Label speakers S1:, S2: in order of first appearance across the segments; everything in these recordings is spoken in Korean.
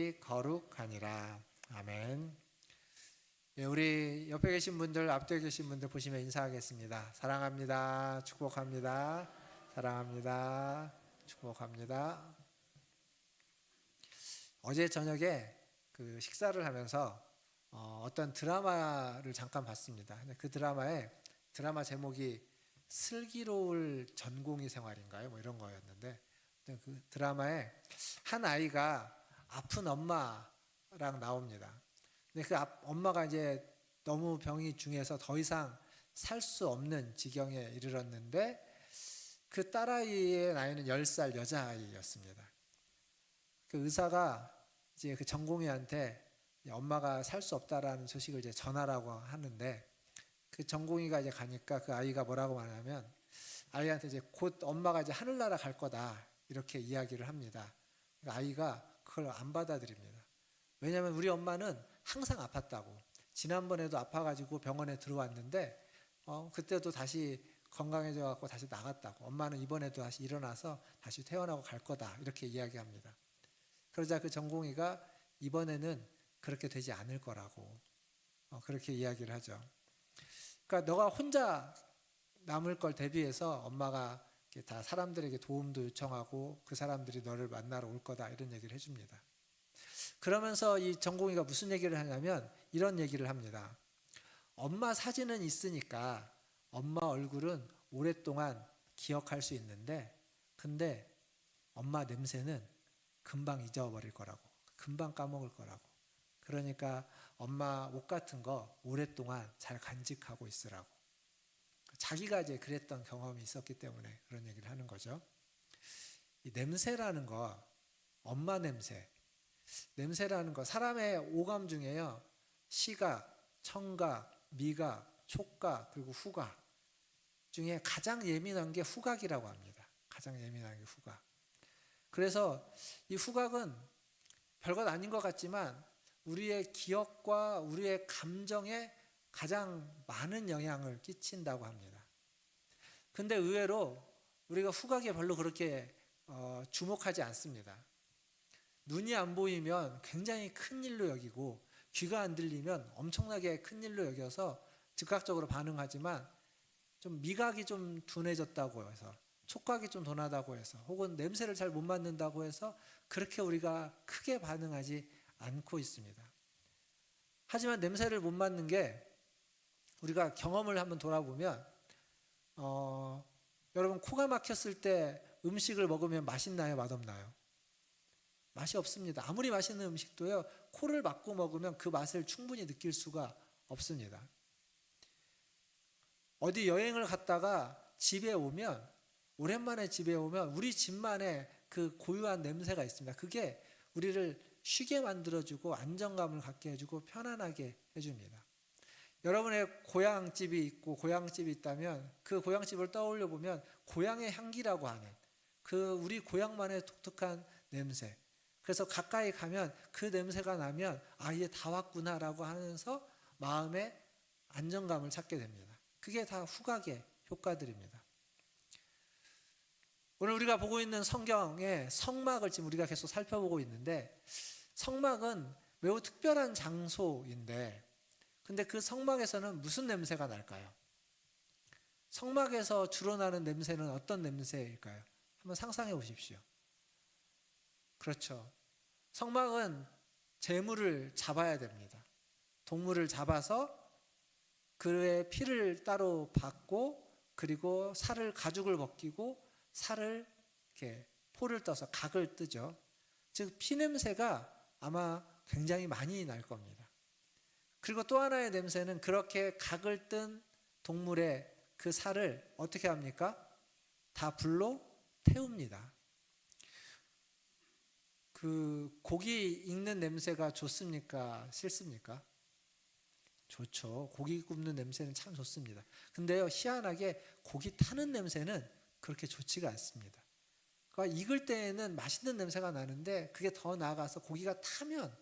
S1: 이름이 거룩하니라. 아멘. 예, 우리 옆에 계신 분들, 앞뒤에 계신 분들 보시면 인사하겠습니다. 사랑합니다. 축복합니다. 사랑합니다. 축복합니다. 어제 저녁에 그 식사를 하면서 어떤 드라마를 잠깐 봤습니다. 근데 그 드라마 제목이 슬기로울 전공의 생활인가요? 뭐 이런 거였는데, 그 드라마에 한 아이가 아픈 엄마랑 나옵니다. 근데 그 엄마가 이제 너무 병이 중해서 더 이상 살 수 없는 지경에 이르렀는데, 그 딸아이의 나이는 10살 여자아이였습니다. 그 의사가 이제 그 전공의한테 엄마가 살 수 없다라는 소식을 이제 전하라고 하는데, 그 전공의가 이제 가니까 그 아이가 뭐라고 말하냐면, 아이한테 이제 곧 엄마가 이제 하늘나라 갈 거다 이렇게 이야기를 합니다. 아이가 그걸 안 받아들입니다. 왜냐하면 우리 엄마는 항상 아팠다고, 지난번에도 아파가지고 병원에 들어왔는데 그때도 다시 건강해져 갖고 다시 나갔다고, 엄마는 이번에도 다시 일어나서 다시 퇴원하고 갈 거다 이렇게 이야기합니다. 그러자 그 전공의가 이번에는 그렇게 되지 않을 거라고 그렇게 이야기를 하죠. 그러니까 너가 혼자 남을 걸 대비해서 엄마가 다 사람들에게 도움도 요청하고 그 사람들이 너를 만나러 올 거다 이런 얘기를 해줍니다. 그러면서 이 전공의가 무슨 얘기를 하냐면 이런 얘기를 합니다. 엄마 사진은 있으니까 엄마 얼굴은 오랫동안 기억할 수 있는데, 근데 엄마 냄새는 금방 잊어버릴 거라고, 금방 까먹을 거라고. 그러니까 엄마 옷 같은 거 오랫동안 잘 간직하고 있으라고. 자기가 이제 그랬던 경험이 있었기 때문에 그런 얘기를 하는 거죠. 이 냄새라는 거, 엄마 냄새라는 거, 사람의 오감 중에요, 시각, 청각, 미각, 촉각, 그리고 후각 중에 가장 예민한 게 후각이라고 합니다. 가장 예민한 게 후각. 그래서 이 후각은 별것 아닌 것 같지만 우리의 기억과 우리의 감정에 가장 많은 영향을 끼친다고 합니다. 근데 의외로 우리가 후각에 별로 그렇게 주목하지 않습니다. 눈이 안 보이면 굉장히 큰 일로 여기고, 귀가 안 들리면 엄청나게 큰 일로 여겨서 즉각적으로 반응하지만, 좀 미각이 좀 둔해졌다고 해서, 촉각이 좀 둔하다고 해서, 혹은 냄새를 잘 못 맡는다고 해서 그렇게 우리가 크게 반응하지 않고 있습니다. 하지만 냄새를 못 맡는 게, 우리가 경험을 한번 돌아보면 여러분 코가 막혔을 때 음식을 먹으면 맛있나요? 맛없나요? 맛이 없습니다. 아무리 맛있는 음식도요, 코를 막고 먹으면 그 맛을 충분히 느낄 수가 없습니다. 어디 여행을 갔다가 집에 오면, 오랜만에 집에 오면 우리 집만의 그 고유한 냄새가 있습니다. 그게 우리를 쉬게 만들어주고 안정감을 갖게 해주고 편안하게 해줍니다. 여러분의 고향집이 있고 고향집이 있다면 그 고향집을 떠올려 보면 고향의 향기라고 하는 그 우리 고향만의 독특한 냄새, 그래서 가까이 가면 그 냄새가 나면 아, 이제 다 왔구나라고 하면서 마음의 안정감을 찾게 됩니다. 그게 다 후각의 효과들입니다. 오늘 우리가 보고 있는 성경의 성막을 지금 우리가 계속 살펴보고 있는데, 성막은 매우 특별한 장소인데, 근데 그 성막에서는 무슨 냄새가 날까요? 성막에서 주로 나는 냄새는 어떤 냄새일까요? 한번 상상해 보십시오. 그렇죠. 성막은 제물을 잡아야 됩니다. 동물을 잡아서 그의 피를 따로 받고, 그리고 살을, 가죽을 벗기고 살을 이렇게 포를 떠서 각을 뜨죠. 즉 피냄새가 아마 굉장히 많이 날 겁니다. 그리고 또 하나의 냄새는 그렇게 각을 뜬 동물의 그 살을 어떻게 합니까? 다 불로 태웁니다. 그 고기 익는 냄새가 좋습니까? 싫습니까? 좋죠. 고기 굽는 냄새는 참 좋습니다. 근데요, 희한하게 고기 타는 냄새는 그렇게 좋지가 않습니다. 그러니까 익을 때에는 맛있는 냄새가 나는데, 그게 더 나아가서 고기가 타면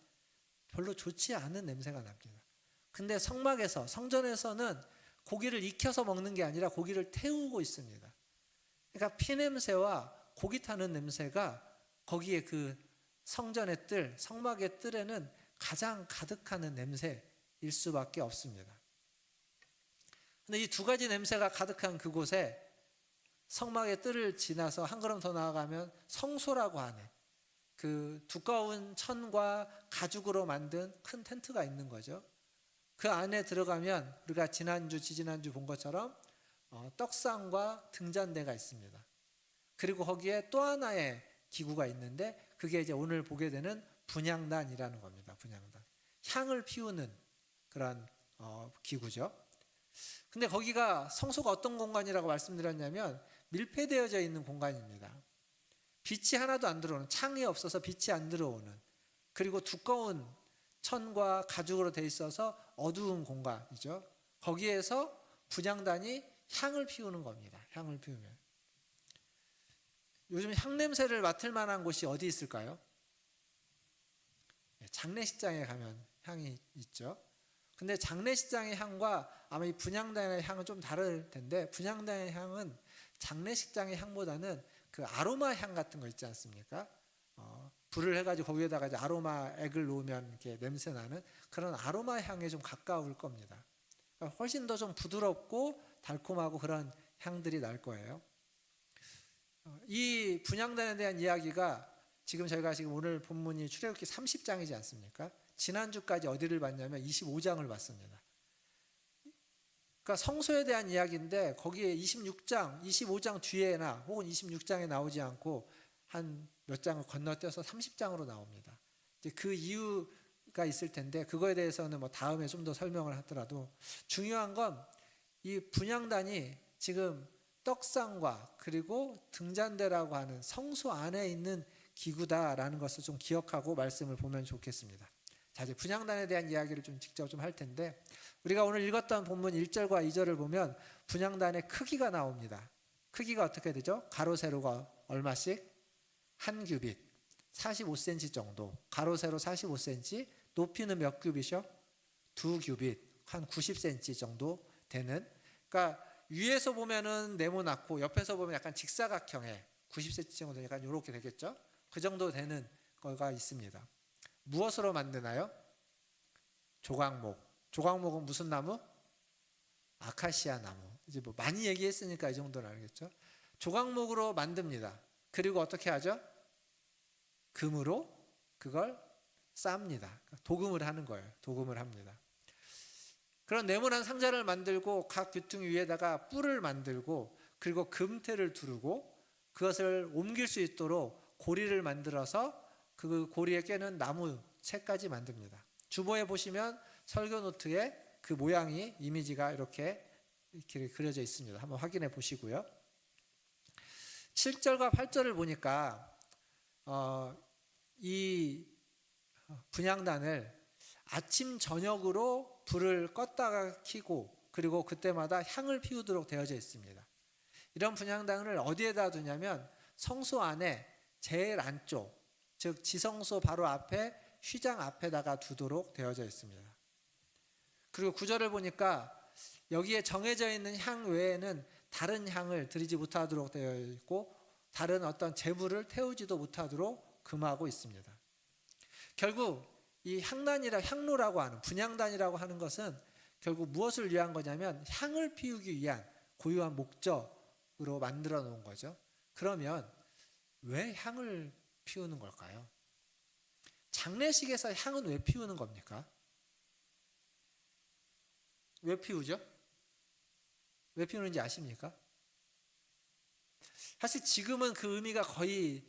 S1: 별로 좋지 않은 냄새가 납니다. 근데 성막에서, 성전에서는 고기를 익혀서 먹는 게 아니라 고기를 태우고 있습니다. 그러니까 피냄새와 고기 타는 냄새가 거기에 그 성전의 뜰, 성막의 뜰에는 가장 가득하는 냄새일 수밖에 없습니다. 근데 이 두 가지 냄새가 가득한 그곳에 성막의 뜰을 지나서 한 걸음 더 나아가면 성소라고 하는 그 두꺼운 천과 가죽으로 만든 큰 텐트가 있는 거죠. 그 안에 들어가면 우리가 지지난주 본 것처럼 떡상과 등잔대가 있습니다. 그리고 거기에 또 하나의 기구가 있는데 그게 이제 오늘 보게 되는 분향단이라는 겁니다. 분향단. 향을 피우는 그런 기구죠. 근데 거기가 성소가 어떤 공간이라고 말씀드렸냐면 밀폐되어져 있는 공간입니다. 빛이 하나도 안 들어오는, 창이 없어서 빛이 안 들어오는, 그리고 두꺼운 천과 가죽으로 돼 있어서 어두운 공간이죠. 거기에서 분향단이 향을 피우는 겁니다. 향을 피우면. 요즘 향 냄새를 맡을 만한 곳이 어디 있을까요? 장례식장에 가면 향이 있죠. 근데 장례식장의 향과 아마 이 분향단의 향은 좀 다를 텐데, 분향단의 향은 장례식장의 향보다는 그 아로마 향 같은 거 있지 않습니까? 불을 해가지고 거기에다가 이제 아로마 액을 놓으면 이렇게 냄새 나는 그런 아로마 향에 좀 가까울 겁니다. 그러니까 훨씬 더 좀 부드럽고 달콤하고 그런 향들이 날 거예요. 이 분향단에 대한 이야기가 지금 저희가 지금 오늘 본문이 출애굽기 30장이지 않습니까? 지난주까지 어디를 봤냐면 25장을 봤습니다. 그러니까 성소에 대한 이야기인데 거기에 26장, 25장 뒤에나 혹은 26장에 나오지 않고 한 몇 장을 건너뛰어서 30장으로 나옵니다. 이제 그 이유가 있을 텐데 그거에 대해서는 뭐 다음에 좀 더 설명을 하더라도 중요한 건 이 분향단이 지금 떡상과 그리고 등잔대라고 하는 성소 안에 있는 기구다라는 것을 좀 기억하고 말씀을 보면 좋겠습니다. 자, 이제 분향단에 대한 이야기를 좀 직접 좀 할 텐데 우리가 오늘 읽었던 본문 1절과 2절을 보면 분향단의 크기가 나옵니다. 크기가 어떻게 되죠? 가로 세로가 얼마씩? 한 규빗, 45cm 정도. 가로 세로 45cm, 높이는 몇 규빗이요? 2규빗, 한 90cm 정도 되는. 그러니까 위에서 보면은 네모나고 옆에서 보면 약간 직사각형의 90cm 정도 약간 이렇게 되겠죠? 그 정도 되는 거가 있습니다. 무엇으로 만드나요? 조각목. 조각목은 무슨 나무? 아카시아 나무. 이제 뭐 많이 얘기했으니까 이 정도는 알겠죠? 조각목으로 만듭니다. 그리고 어떻게 하죠? 금으로 그걸 쌉니다. 도금을 하는 거예요. 도금을 합니다. 그런 네모난 상자를 만들고 각 귀퉁이 위에다가 뿔을 만들고 그리고 금태를 두르고 그것을 옮길 수 있도록 고리를 만들어서 그 고리에 꿰는 나무 채까지 만듭니다. 주보에 보시면 설교 노트에 그 모양이 이미지가 이렇게 그려져 있습니다. 한번 확인해 보시고요. 7절과 8절을 보니까 이 분향단을 아침 저녁으로 불을 껐다가 켜고 그리고 그때마다 향을 피우도록 되어져 있습니다. 이런 분향단을 어디에다 두냐면 성소 안에 제일 안쪽, 즉 지성소 바로 앞에 휘장 앞에다가 두도록 되어져 있습니다. 그리고 9절을 보니까 여기에 정해져 있는 향 외에는 다른 향을 드리지 못하도록 되어 있고 다른 어떤 제물을 태우지도 못하도록 금하고 있습니다. 결국 이 향로라고 하는 분향단이라고 하는 것은 결국 무엇을 위한 거냐면 향을 피우기 위한 고유한 목적으로 만들어 놓은 거죠. 그러면 왜 향을 피우는 걸까요? 장례식에서 향은 왜 피우는 겁니까? 왜 피우죠? 왜 피우는지 아십니까? 사실 지금은 그 의미가 거의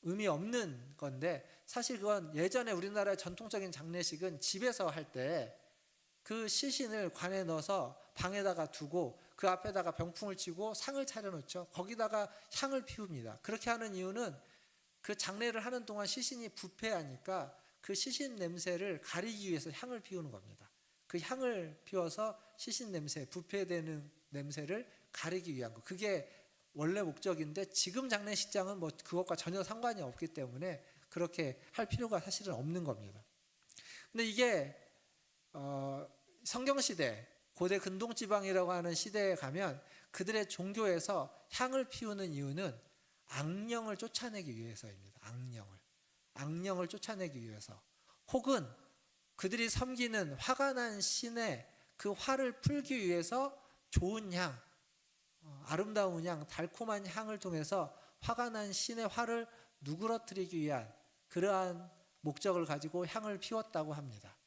S1: 의미 없는 건데 사실 그건 예전에 우리나라의 전통적인 장례식은 집에서 할 때 그 시신을 관에 넣어서 방에다가 두고 그 앞에다가 병풍을 치고 상을 차려놓죠. 거기다가 향을 피웁니다. 그렇게 하는 이유는 그 장례를 하는 동안 시신이 부패하니까 그 시신 냄새를 가리기 위해서 향을 피우는 겁니다. 그 향을 피워서 시신 냄새, 부패되는 냄새를 가리기 위한 거. 그게 원래 목적인데 지금 장례식장은 뭐 그것과 전혀 상관이 없기 때문에 그렇게 할 필요가 사실은 없는 겁니다. 근데 이게 성경시대, 고대 근동지방이라고 하는 시대에 가면 그들의 종교에서 향을 피우는 이유는 악령을 쫓아내기 위해서입니다. 악령을. 악령을 쫓아내기 위해서, 혹은 그들이 섬기는 화가 난 신의 그 화를 풀기 위해서 좋은 향, 아름다운 향, 달콤한 향을 통해서 화가 난 신의 화를 누그러뜨리기 위한 그러한 목적을 가지고 향을 피웠다고 합니다.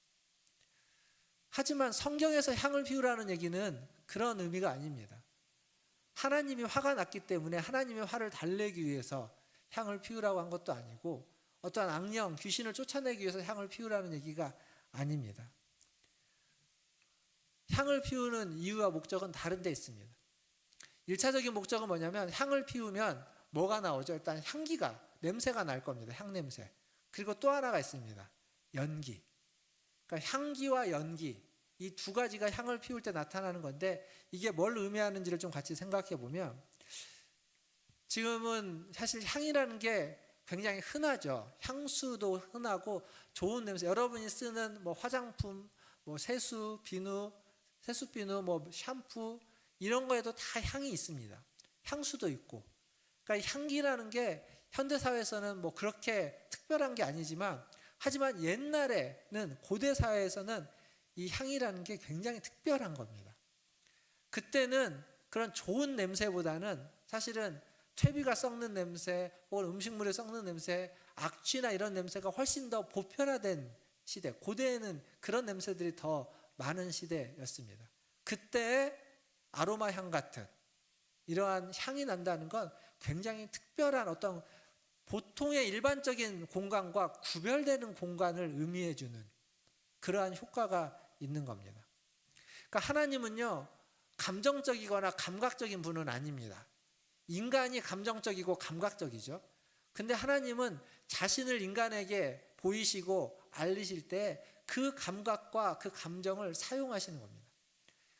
S1: 하지만 성경에서 향을 피우라는 얘기는 그런 의미가 아닙니다. 하나님이 화가 났기 때문에 하나님의 화를 달래기 위해서 향을 피우라고 한 것도 아니고, 어떠한 악령, 귀신을 쫓아내기 위해서 향을 피우라는 얘기가 아닙니다. 향을 피우는 이유와 목적은 다른 데 있습니다. 1차적인 목적은 뭐냐면, 향을 피우면 뭐가 나오죠? 일단 향기가, 냄새가 날 겁니다. 향냄새. 그리고 또 하나가 있습니다. 연기. 그러니까 향기와 연기, 이 두 가지가 향을 피울 때 나타나는 건데, 이게 뭘 의미하는지를 좀 같이 생각해 보면, 지금은 사실 향이라는 게 굉장히 흔하죠. 향수도 흔하고 좋은 냄새, 여러분이 쓰는 뭐 화장품, 뭐 세수, 비누, 세수비누, 뭐 샴푸, 이런 거에도 다 향이 있습니다. 향수도 있고. 그러니까 향기라는 게 현대 사회에서는 뭐 그렇게 특별한 게 아니지만, 하지만 옛날에는, 고대 사회에서는 이 향이라는 게 굉장히 특별한 겁니다. 그때는 그런 좋은 냄새보다는 사실은 퇴비가 썩는 냄새, 혹은 음식물이 썩는 냄새, 악취나 이런 냄새가 훨씬 더 보편화된 시대, 고대에는 그런 냄새들이 더 많은 시대였습니다. 그때의 아로마 향 같은 이러한 향이 난다는 건 굉장히 특별한, 어떤 보통의 일반적인 공간과 구별되는 공간을 의미해 주는 그러한 효과가 있는 겁니다. 그러니까 하나님은요, 감정적이거나 감각적인 분은 아닙니다. 인간이 감정적이고 감각적이죠. 근데 하나님은 자신을 인간에게 보이시고 알리실 때 그 감각과 그 감정을 사용하시는 겁니다.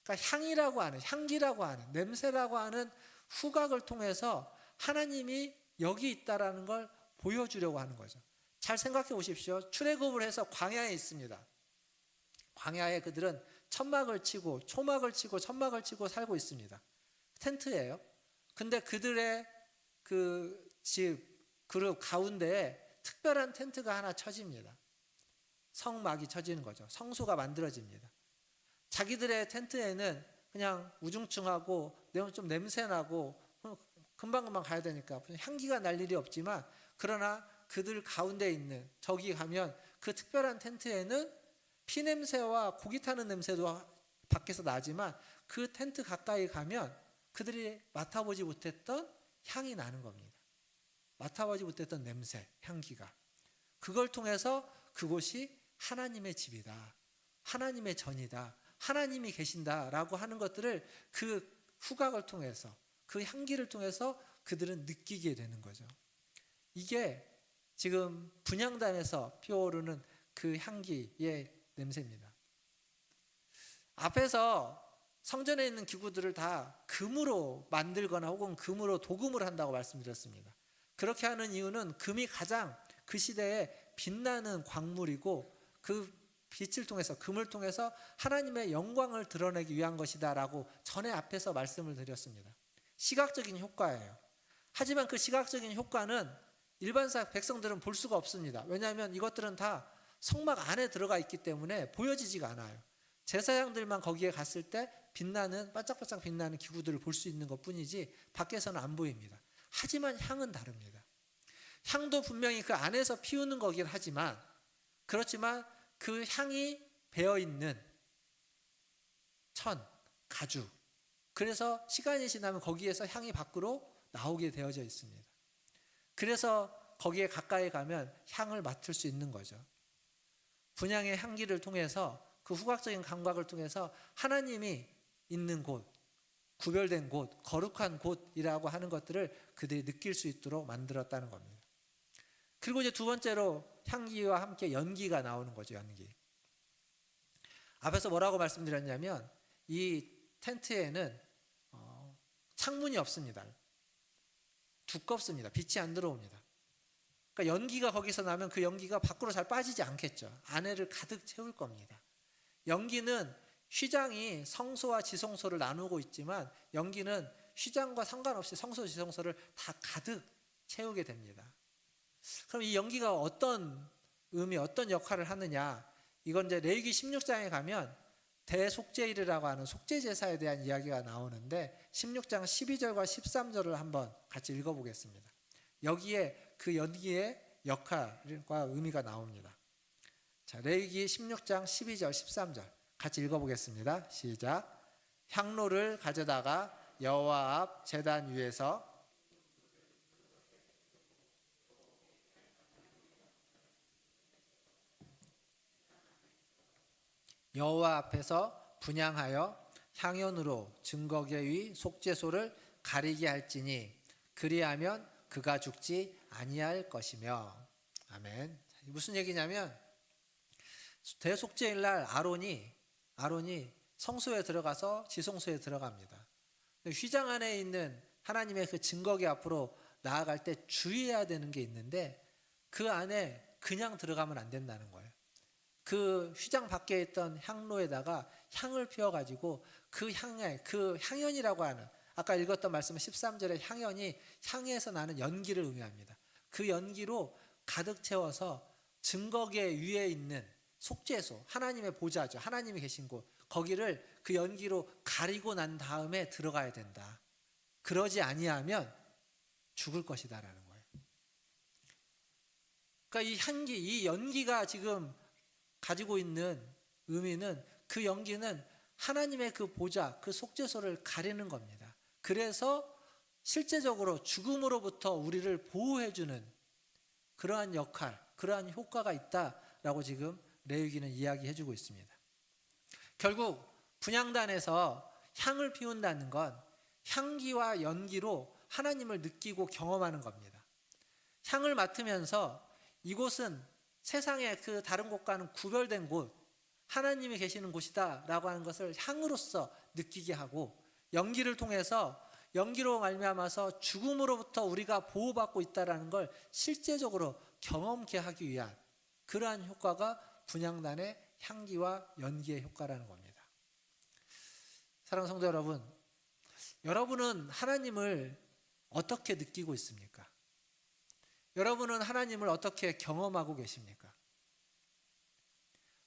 S1: 그러니까 향이라고 하는, 향기라고 하는, 냄새라고 하는 후각을 통해서 하나님이 여기 있다라는 걸 보여주려고 하는 거죠. 잘 생각해 보십시오. 출애굽을 해서 광야에 있습니다. 광야에 그들은 천막을 치고 초막을 치고 천막을 치고 살고 있습니다. 텐트예요. 근데 그들의 그 집 그룹 가운데에 특별한 텐트가 하나 쳐집니다. 성막이 쳐지는 거죠. 성소가 만들어집니다. 자기들의 텐트에는 그냥 우중충하고 좀 냄새나고 금방금방 가야 되니까 향기가 날 일이 없지만, 그러나 그들 가운데 있는, 저기 가면 그 특별한 텐트에는 피냄새와 고기 타는 냄새도 밖에서 나지만, 그 텐트 가까이 가면 그들이 맡아보지 못했던 향이 나는 겁니다. 맡아보지 못했던 냄새, 향기가. 그걸 통해서 그곳이 하나님의 집이다, 하나님의 전이다, 하나님이 계신다라고 하는 것들을 그 후각을 통해서, 그 향기를 통해서 그들은 느끼게 되는 거죠. 이게 지금 분향단에서 피어오르는 그 향기의 냄새입니다. 앞에서 성전에 있는 기구들을 다 금으로 만들거나 혹은 금으로 도금을 한다고 말씀드렸습니다. 그렇게 하는 이유는 금이 가장 그 시대에 빛나는 광물이고, 그 빛을 통해서, 금을 통해서 하나님의 영광을 드러내기 위한 것이다 라고 전에 앞에서 말씀을 드렸습니다. 시각적인 효과예요. 하지만 그 시각적인 효과는 일반 백성들은 볼 수가 없습니다. 왜냐하면 이것들은 다 성막 안에 들어가 있기 때문에 보여지지가 않아요. 제사장들만 거기에 갔을 때 빛나는, 반짝반짝 빛나는 기구들을 볼 수 있는 것 뿐이지 밖에서는 안 보입니다. 하지만 향은 다릅니다. 향도 분명히 그 안에서 피우는 거긴 하지만, 그렇지만 그 향이 배어있는 천, 가죽, 그래서 시간이 지나면 거기에서 향이 밖으로 나오게 되어져 있습니다. 그래서 거기에 가까이 가면 향을 맡을 수 있는 거죠. 분향의 향기를 통해서, 그 후각적인 감각을 통해서 하나님이 있는 곳, 구별된 곳, 거룩한 곳이라고 하는 것들을 그들이 느낄 수 있도록 만들었다는 겁니다. 그리고 이제 두 번째로 향기와 함께 연기가 나오는 거죠. 연기. 앞에서 뭐라고 말씀드렸냐면, 이 텐트에는 창문이 없습니다. 두껍습니다. 빛이 안 들어옵니다. 그러니까 연기가 거기서 나면 그 연기가 밖으로 잘 빠지지 않겠죠. 안에를 가득 채울 겁니다. 연기는, 휘장이 성소와 지성소를 나누고 있지만 연기는 휘장과 상관없이 성소, 지성소를 다 가득 채우게 됩니다. 그럼 이 연기가 어떤 의미, 어떤 역할을 하느냐? 이건 이제 레위기 16장에 가면 대속죄일이라고 하는 속죄제사에 대한 이야기가 나오는데 16장 12절과 13절을 한번 같이 읽어보겠습니다. 여기에 그 연기의 역할과 의미가 나옵니다. 자, 레위기 16장 12절 13절 같이 읽어보겠습니다. 시작. 향로를 가져다가 여호와 앞 제단 위에서 여호와 앞에서 분향하여 향연으로 증거계 위 속죄소를 가리게 할지니 그리하면 그가 죽지 아니할 것이며. 아멘. 무슨 얘기냐면 대속죄일 날 아론이 성소에 들어가서 지성소에 들어갑니다. 휘장 안에 있는 하나님의 그 증거계 앞으로 나아갈 때 주의해야 되는 게 있는데 그 안에 그냥 들어가면 안 된다는 거예요. 그 휘장 밖에 있던 향로에다가 향을 피워가지고 그 향에, 그 향연이라고 하는, 아까 읽었던 말씀은 13절의 향연이 향에서 나는 연기를 의미합니다. 그 연기로 가득 채워서 증거계 위에 있는 속죄소, 하나님의 보좌죠. 하나님이 계신 곳, 거기를 그 연기로 가리고 난 다음에 들어가야 된다. 그러지 아니하면 죽을 것이다라는 거예요. 그러니까 이 향기, 이 연기가 지금 가지고 있는 의미는, 그 연기는 하나님의 그 보좌, 그 속죄소를 가리는 겁니다. 그래서 실제적으로 죽음으로부터 우리를 보호해주는 그러한 역할, 그러한 효과가 있다라고 지금 레위기는 이야기해주고 있습니다. 결국 분향단에서 향을 피운다는 건 향기와 연기로 하나님을 느끼고 경험하는 겁니다. 향을 맡으면서 이곳은 세상의 그 다른 곳과는 구별된 곳, 하나님이 계시는 곳이다 라고 하는 것을 향으로서 느끼게 하고, 연기를 통해서, 연기로 말미암아서 죽음으로부터 우리가 보호받고 있다는 걸 실제적으로 경험케 하기 위한 그러한 효과가 분향단의 향기와 연기의 효과라는 겁니다. 사랑하는 성도 여러분, 여러분은 하나님을 어떻게 느끼고 있습니까? 여러분은 하나님을 어떻게 경험하고 계십니까?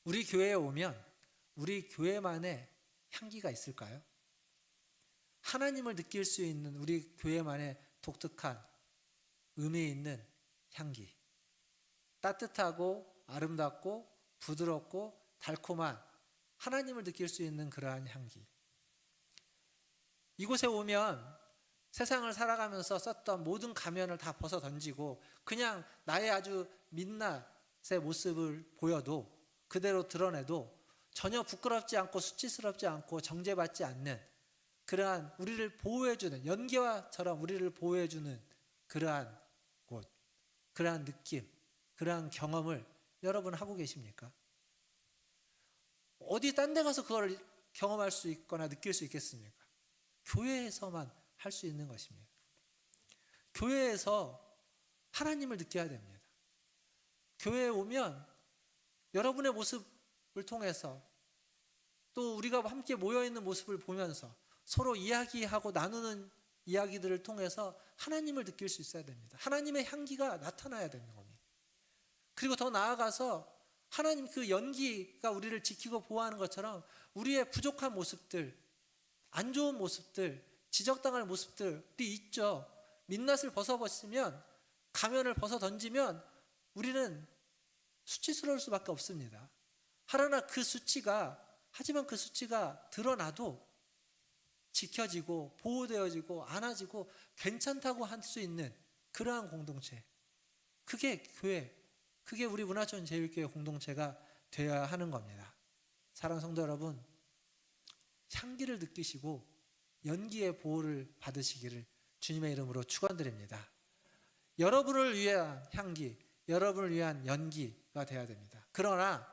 S1: 우리 교회에 오면 우리 교회만의 향기가 있을까요? 하나님을 느낄 수 있는 우리 교회만의 독특한 의미 있는 향기, 따뜻하고 아름답고 부드럽고 달콤한 하나님을 느낄 수 있는 그러한 향기. 이곳에 오면 세상을 살아가면서 썼던 모든 가면을 다 벗어 던지고 그냥 나의 아주 민낯의 모습을 보여도, 그대로 드러내도 전혀 부끄럽지 않고 수치스럽지 않고 정죄받지 않는 그러한, 우리를 보호해주는, 연기와처럼 우리를 보호해주는 그러한 곳, 그러한 느낌, 그러한 경험을 여러분 하고 계십니까? 어디 딴 데 가서 그걸 경험할 수 있거나 느낄 수 있겠습니까? 교회에서만 할 수 있는 것입니다. 교회에서 하나님을 느껴야 됩니다. 교회에 오면 여러분의 모습을 통해서, 또 우리가 함께 모여있는 모습을 보면서 서로 이야기하고 나누는 이야기들을 통해서 하나님을 느낄 수 있어야 됩니다. 하나님의 향기가 나타나야 되는 겁니다. 그리고 더 나아가서 하나님 그 연기가 우리를 지키고 보호하는 것처럼 우리의 부족한 모습들, 안 좋은 모습들, 지적당할 모습들이 있죠. 민낯을 벗어버리면, 가면을 벗어 던지면 우리는 수치스러울 수밖에 없습니다. 하지만 그 수치가 드러나도 지켜지고 보호되어지고 안아지고 괜찮다고 할 수 있는 그러한 공동체, 그게 교회, 그게 우리 문화촌 제일교회 공동체가 되어야 하는 겁니다. 사랑하는 성도 여러분, 향기를 느끼시고 연기의 보호를 받으시기를 주님의 이름으로 축원드립니다. 여러분을 위한 향기, 여러분을 위한 연기가 되어야 됩니다. 그러나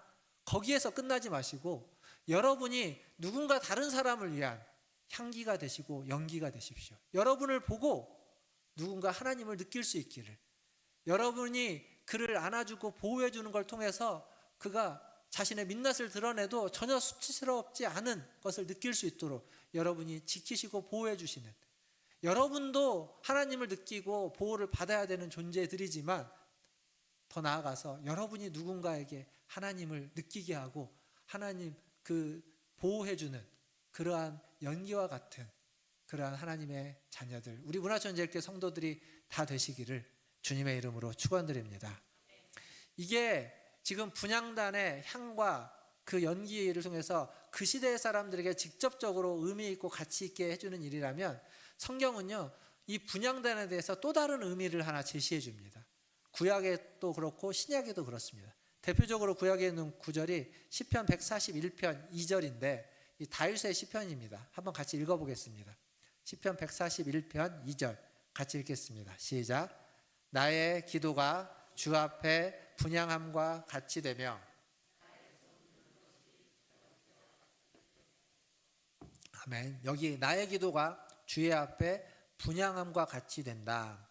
S1: 거기에서 끝나지 마시고 여러분이 누군가 다른 사람을 위한 향기가 되시고 연기가 되십시오. 여러분을 보고 누군가 하나님을 느낄 수 있기를, 여러분이 그를 안아주고 보호해주는 걸 통해서 그가 자신의 민낯을 드러내도 전혀 수치스럽지 않은 것을 느낄 수 있도록 여러분이 지키시고 보호해 주시는, 여러분도 하나님을 느끼고 보호를 받아야 되는 존재들이지만 더 나아가서 여러분이 누군가에게 하나님을 느끼게 하고 하나님 그 보호해주는 그러한 연기와 같은 그러한 하나님의 자녀들, 우리 문화천재교회 성도들이 다 되시기를 주님의 이름으로 축원드립니다. 이게 지금 분향단의 향과 그 연기를 통해서 그 시대의 사람들에게 직접적으로 의미 있고 가치 있게 해주는 일이라면, 성경은요 이 분향단에 대해서 또 다른 의미를 하나 제시해 줍니다. 구약에도 그렇고 신약에도 그렇습니다. 대표적으로 구약에 있는 구절이 시편 141편 2절인데 이 다윗의 시편입니다. 한번 같이 읽어보겠습니다. 시편 141편 2절 같이 읽겠습니다. 시작. 나의 기도가 주 앞에 분향함과 같이 되며. 아멘. 여기 나의 기도가 주의 앞에 분향함과 같이 된다.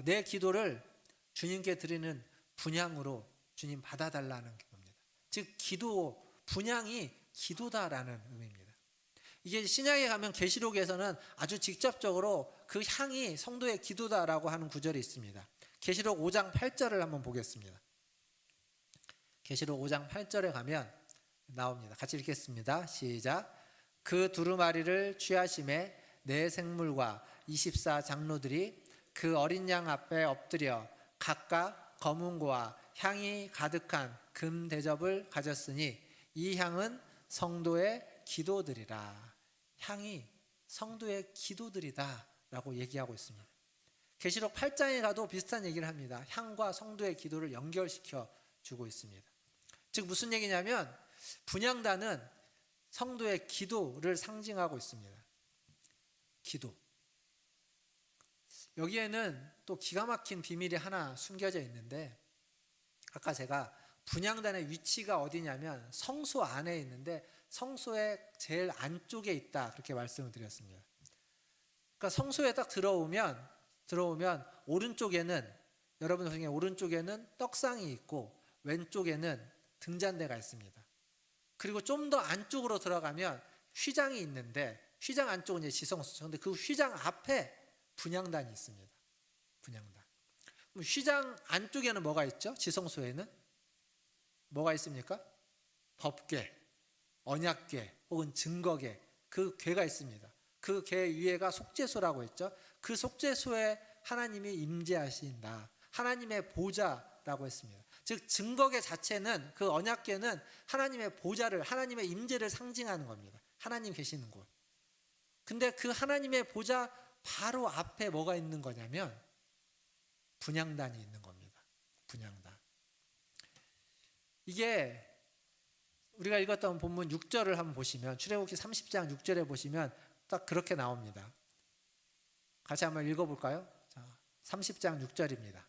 S1: 내 기도를 주님께 드리는 분향으로 주님 받아달라는 겁니다. 즉 기도, 분향이 기도다라는 의미입니다. 이게 신약에 가면 계시록에서는 아주 직접적으로 그 향이 성도의 기도다라고 하는 구절이 있습니다. 계시록 5장 8절을 한번 보겠습니다. 계시록 5장 8절에 가면 나옵니다. 같이 읽겠습니다. 시작. 그 두루마리를 취하심에 네 생물과 24 장로들이 그 어린 양 앞에 엎드려 각각 검은고와 향이 가득한 금 대접을 가졌으니 이 향은 성도의 기도들이라. 향이 성도의 기도들이다 라고 얘기하고 있습니다. 계시록 8장에 가도 비슷한 얘기를 합니다. 향과 성도의 기도를 연결시켜 주고 있습니다. 즉 무슨 얘기냐면 분향단은 성도의 기도를 상징하고 있습니다. 기도. 여기에는 또 기가 막힌 비밀이 하나 숨겨져 있는데, 아까 제가 분향단의 위치가 어디냐면 성소 안에 있는데 성소의 제일 안쪽에 있다 그렇게 말씀을 드렸습니다. 그러니까 성소에 딱 들어오면 오른쪽에는, 여러분 중에 오른쪽에는 떡상이 있고 왼쪽에는 등잔대가 있습니다. 그리고 좀 더 안쪽으로 들어가면 휘장이 있는데, 휘장 안쪽은 이제 지성소죠. 근데 그 휘장 앞에 분향단이 있습니다. 분향단. 그럼 휘장 안쪽에는 뭐가 있죠? 지성소에는 뭐가 있습니까? 법궤, 언약궤 혹은 증거궤, 그 궤가 있습니다. 그 궤 위에가 속죄소라고 했죠. 그 속죄소에 하나님이 임재하신다. 하나님의 보좌라고 했습니다. 즉 증거궤 자체는, 그 언약궤는 하나님의 보좌를, 하나님의 임재를 상징하는 겁니다. 하나님 계시는 곳. 근데 그 하나님의 보좌 바로 앞에 뭐가 있는 거냐면 분향단이 있는 겁니다. 분향단. 이게 우리가 읽었던 본문 6절을 한번 보시면, 출애굽기 30장 6절에 보시면 딱 그렇게 나옵니다. 같이 한번 읽어볼까요? 자, 30장 6절입니다.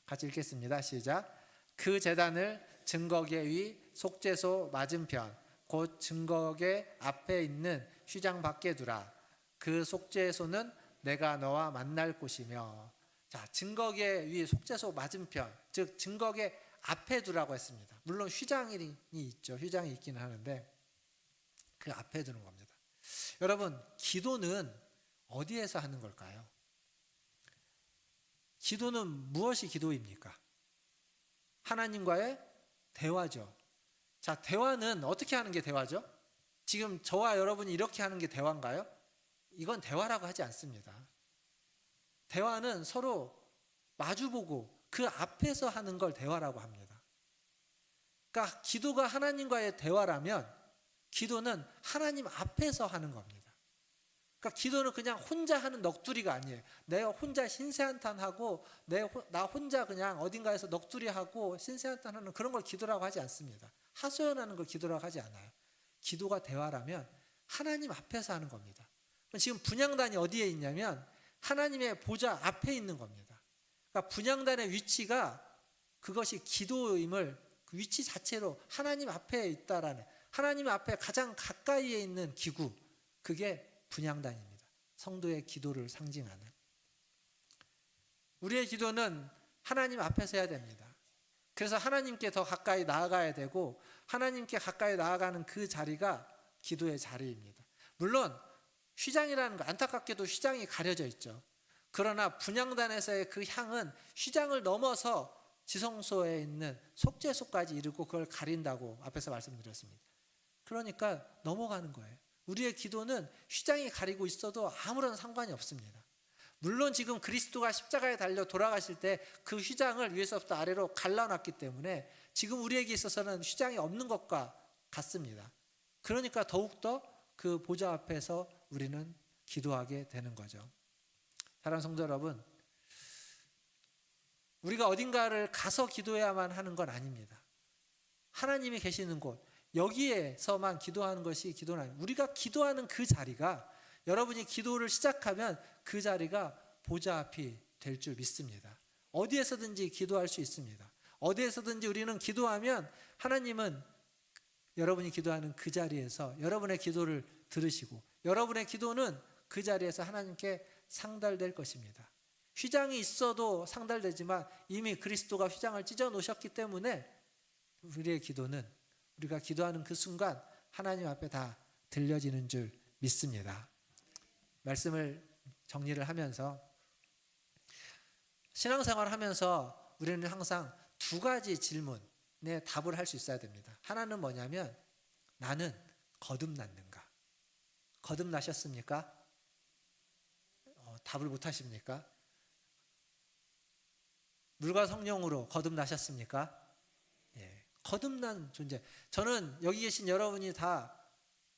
S1: 같이 읽겠습니다. 시작. 그 제단을 증거궤 위 속죄소 맞은편 곧 증거궤 앞에 있는 휘장 밖에 두라. 그 속죄소는 내가 너와 만날 곳이며. 자, 증거궤 위 속죄소 맞은편, 즉 증거궤 앞에 두라고 했습니다. 물론 휘장이 있죠. 휘장이 있기는 하는데 그 앞에 두는 겁니다. 여러분, 기도는 어디에서 하는 걸까요? 기도는 무엇이 기도입니까? 하나님과의 대화죠. 자, 대화는 어떻게 하는 게 대화죠? 지금 저와 여러분이 이렇게 하는 게 대화인가요? 이건 대화라고 하지 않습니다. 대화는 서로 마주보고 그 앞에서 하는 걸 대화라고 합니다. 그러니까 기도가 하나님과의 대화라면 기도는 하나님 앞에서 하는 겁니다. 그러니까 기도는 그냥 혼자 하는 넋두리가 아니에요. 내가 혼자 신세한탄하고 나 혼자 그냥 어딘가에서 넋두리하고 신세한탄하는 그런 걸 기도라고 하지 않습니다. 하소연하는 걸 기도라고 하지 않아요. 기도가 대화라면 하나님 앞에서 하는 겁니다. 지금 분향단이 어디에 있냐면 하나님의 보좌 앞에 있는 겁니다. 그러니까 분향단의 위치가 그것이 기도임을, 그 위치 자체로 하나님 앞에 있다라는, 하나님 앞에 가장 가까이에 있는 기구, 그게 분향단입니다. 성도의 기도를 상징하는. 우리의 기도는 하나님 앞에서 해야 됩니다. 그래서 하나님께 더 가까이 나아가야 되고, 하나님께 가까이 나아가는 그 자리가 기도의 자리입니다. 물론 휘장이라는 거, 안타깝게도 휘장이 가려져 있죠. 그러나 분향단에서의 그 향은 휘장을 넘어서 지성소에 있는 속죄소까지 이르고 그걸 가린다고 앞에서 말씀드렸습니다. 그러니까 넘어가는 거예요. 우리의 기도는 휘장이 가리고 있어도 아무런 상관이 없습니다. 물론 지금 그리스도가 십자가에 달려 돌아가실 때 그 휘장을 위에서부터 아래로 갈라놨기 때문에 지금 우리에게 있어서는 휘장이 없는 것과 같습니다. 그러니까 더욱더 그 보좌 앞에서 우리는 기도하게 되는 거죠. 사랑하는 성도 여러분, 우리가 어딘가를 가서 기도해야만 하는 건 아닙니다. 하나님이 계시는 곳, 여기에서만 기도하는 것이 기도는 아닙니다. 우리가 기도하는 그 자리가, 여러분이 기도를 시작하면 그 자리가 보좌 앞이 될 줄 믿습니다. 어디에서든지 기도할 수 있습니다. 어디에서든지 우리는 기도하면 하나님은 여러분이 기도하는 그 자리에서 여러분의 기도를 들으시고 여러분의 기도는 그 자리에서 하나님께 상달될 것입니다. 휘장이 있어도 상달되지만 이미 그리스도가 휘장을 찢어 놓으셨기 때문에 우리의 기도는 우리가 기도하는 그 순간 하나님 앞에 다 들려지는 줄 믿습니다. 말씀을 정리를 하면서 신앙생활을 하면서 우리는 항상 두 가지 질문에 답을 할 수 있어야 됩니다. 하나는 뭐냐면 나는 거듭났는가? 거듭나셨습니까? 답을 못 하십니까? 물과 성령으로 거듭나셨습니까? 예, 거듭난 존재. 저는 여기 계신 여러분이 다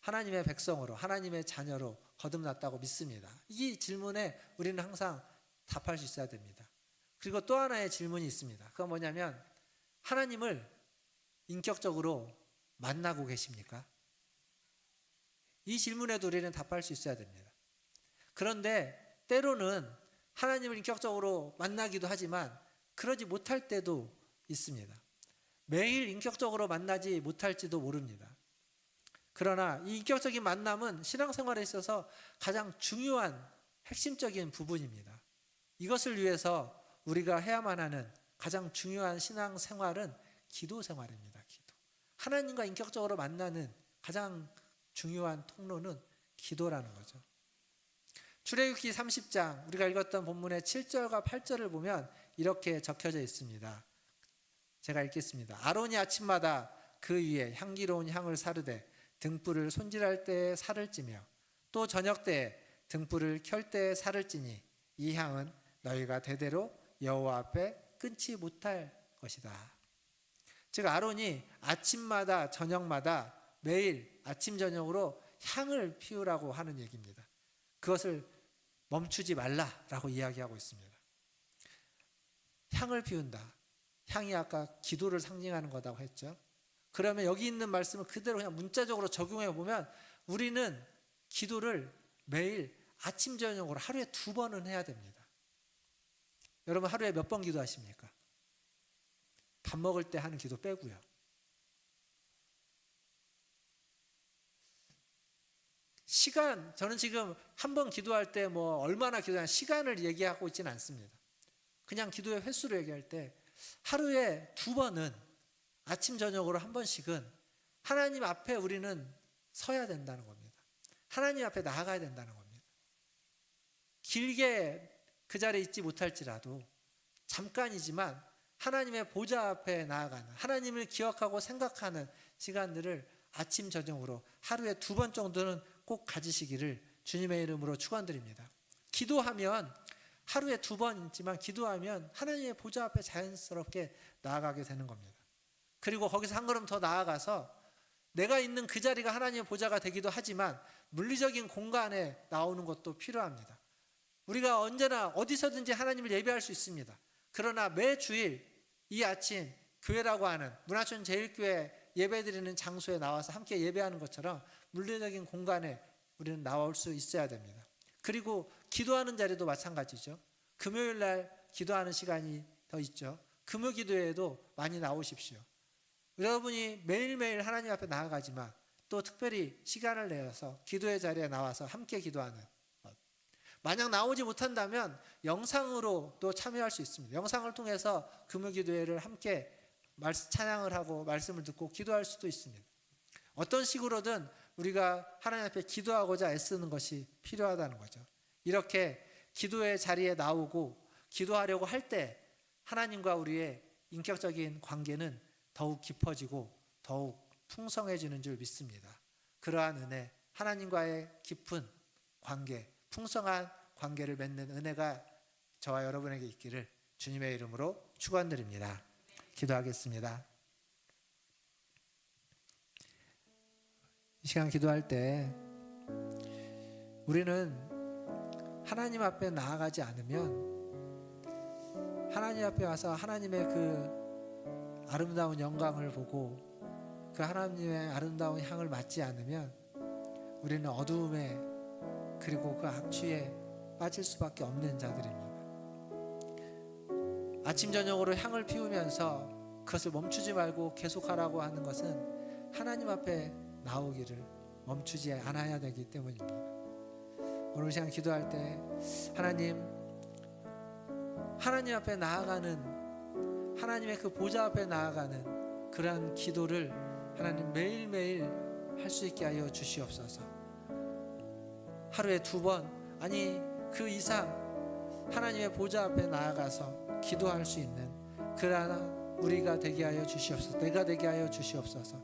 S1: 하나님의 백성으로, 하나님의 자녀로 거듭났다고 믿습니다. 이 질문에 우리는 항상 답할 수 있어야 됩니다. 그리고 또 하나의 질문이 있습니다. 그건 뭐냐면 하나님을 인격적으로 만나고 계십니까? 이 질문에도 우리는 답할 수 있어야 됩니다. 그런데 때로는 하나님을 인격적으로 만나기도 하지만 그러지 못할 때도 있습니다. 매일 인격적으로 만나지 못할지도 모릅니다. 그러나 이 인격적인 만남은 신앙생활에 있어서 가장 중요한 핵심적인 부분입니다. 이것을 위해서 우리가 해야만 하는 가장 중요한 신앙생활은 기도 생활입니다. 기도. 하나님과 인격적으로 만나는 가장 중요한 통로는 기도라는 거죠. 출애굽기 30장 우리가 읽었던 본문의 7절과 8절을 보면 이렇게 적혀져 있습니다. 제가 읽겠습니다. 아론이 아침마다 그 위에 향기로운 향을 사르되 등불을 손질할 때에 살을 찌며 또 저녁 때에 등불을 켤 때에 살을 찌니 이 향은 너희가 대대로 여호와 앞에 끊지 못할 것이다. 즉 아론이 아침마다 저녁마다 매일 아침 저녁으로 향을 피우라고 하는 얘기입니다. 그것을 멈추지 말라라고 이야기하고 있습니다. 향을 피운다. 향이 아까 기도를 상징하는 거라고 했죠. 그러면 여기 있는 말씀을 그대로 그냥 문자적으로 적용해 보면 우리는 기도를 매일 아침 저녁으로 하루에 2번은 해야 됩니다. 여러분 하루에 몇 번 기도하십니까? 밥 먹을 때 하는 기도 빼고요. 시간, 저는 지금 한 번 기도할 때 뭐 얼마나 기도하는 시간을 얘기하고 있지는 않습니다. 그냥 기도의 횟수를 얘기할 때 하루에 2번은 아침 저녁으로 한 번씩은 하나님 앞에 우리는 서야 된다는 겁니다. 하나님 앞에 나아가야 된다는 겁니다. 길게 그 자리에 있지 못할지라도 잠깐이지만 하나님의 보좌 앞에 나아가는, 하나님을 기억하고 생각하는 시간들을 아침 저녁으로 하루에 2번 정도는 꼭 가지시기를 주님의 이름으로 축원드립니다. 기도하면 하루에 2번 있지만 기도하면 하나님의 보좌 앞에 자연스럽게 나아가게 되는 겁니다. 그리고 거기서 한 걸음 더 나아가서 내가 있는 그 자리가 하나님의 보좌가 되기도 하지만 물리적인 공간에 나오는 것도 필요합니다. 우리가 언제나 어디서든지 하나님을 예배할 수 있습니다. 그러나 매 주일 이 아침 교회라고 하는 문화촌 제일교회 예배드리는 장소에 나와서 함께 예배하는 것처럼 물리적인 공간에 우리는 나올 수 있어야 됩니다. 그리고 기도하는 자리도 마찬가지죠. 금요일 날 기도하는 시간이 더 있죠. 금요 기도회에도 많이 나오십시오. 여러분이 매일매일 하나님 앞에 나아가지만 또 특별히 시간을 내어서 기도의 자리에 나와서 함께 기도하는 것. 만약 나오지 못한다면 영상으로 또 참여할 수 있습니다. 영상을 통해서 금요 기도회를 함께 찬양을 하고 말씀을 듣고 기도할 수도 있습니다. 어떤 식으로든 우리가 하나님 앞에 기도하고자 애쓰는 것이 필요하다는 거죠. 이렇게 기도의 자리에 나오고 기도하려고 할 때 하나님과 우리의 인격적인 관계는 더욱 깊어지고 더욱 풍성해지는 줄 믿습니다. 그러한 은혜, 하나님과의 깊은 관계, 풍성한 관계를 맺는 은혜가 저와 여러분에게 있기를 주님의 이름으로 축원드립니다. 기도하겠습니다. 이 시간 기도할 때 우리는 하나님 앞에 나아가지 않으면, 하나님 앞에 와서 하나님의 그 아름다운 영광을 보고 그 하나님의 아름다운 향을 맡지 않으면 우리는 어두움에 그리고 그 악취에 빠질 수밖에 없는 자들입니다. 아침 저녁으로 향을 피우면서 그것을 멈추지 말고 계속하라고 하는 것은 하나님 앞에 나오기를 멈추지 않아야 되기 때문입니다. 오늘 시간 기도할 때 하나님 앞에 나아가는, 하나님의 그 보좌 앞에 나아가는 그러한 기도를 하나님 매일매일 할 수 있게 하여 주시옵소서. 하루에 2번, 아니 그 이상 하나님의 보좌 앞에 나아가서 기도할 수 있는 그러한 우리가 되게 하여 주시옵소서. 내가 되게 하여 주시옵소서.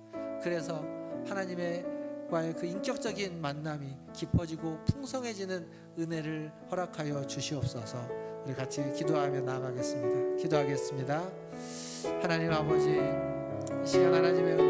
S1: 그래서 하나님과의 그 인격적인 만남이 깊어지고 풍성해지는 은혜를 허락하여 주시옵소서. 우리 같이 기도하며 나아가겠습니다. 기도하겠습니다. 하나님 아버지, 이 시간 하나님의 은혜